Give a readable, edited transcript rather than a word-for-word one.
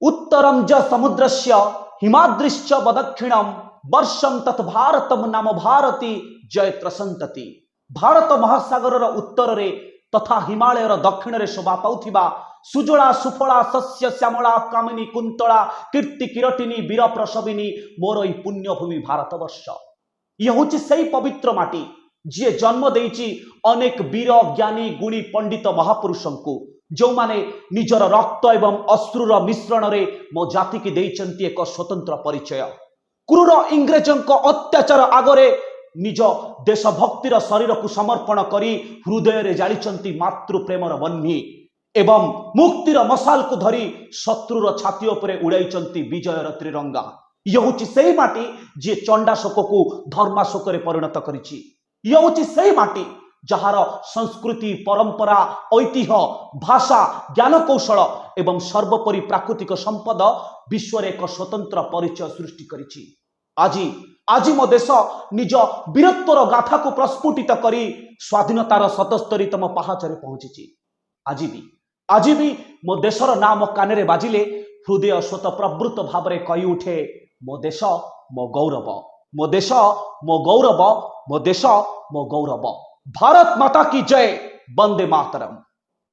उत्तरम ज समुद्रस्य हिमाद्रिश्च बदक्षिणम वर्षम तत् भारतम नाम भारती जयत्र संतति। भारत महासागर उत्तर रे तथा हिमालयर दक्षिण रे शोभा पाउथिबा सुजला सुफला सस्य श्यामला कामिनी कुंतला कीर्ति किरटिनी वीर प्रसविनी मोर ई पुण्यभूमि भारतवर्ष। ये हूँ से पवित्र माटी जी जन्म देइछि अनेक वीर ज्ञानी गुणी पंडित महापुरुषों को, जो माने निजर रक्त एवं अश्रुर मिश्रण रे मो जाति की देइछन्ति एक स्वतंत्र परिचय। क्रूर इंग्रेजों को अत्याचार आगरे निज देशभक्तिर शरीर को समर्पण करी हृदय रे जालिचन्ति मातृ प्रेमर बन्ही एवं मुक्तिर मशाल को धरी शत्रुर छाती उपरे उड़ाइचन्ति विजयर त्रिरंगा। यह हूँ से माटी जी चंडाशोक को धर्माशोक परिणत करिछि। यह हूँ से माटी जहार संस्कृति परंपरा ऐतिह्य भाषा ज्ञान कौशल एवं सर्वोपरि प्राकृतिक संपद विश्व एक स्वतंत्र परिचय सृष्टि करिछि। आज मो देश निज वीरत्वर गाथा को प्रस्फुटित करी स्वाधीनतार 77तम पहाचरे पहुंची। आज भी मो देशर नाम कान बाजिले हृदय स्वत प्रवृत्त भाव में कही उठे, मो देश मो गौरव, मो देश मो गौरव, मो देश मो गौरव। भारत माता की जय, वंदे मातरम।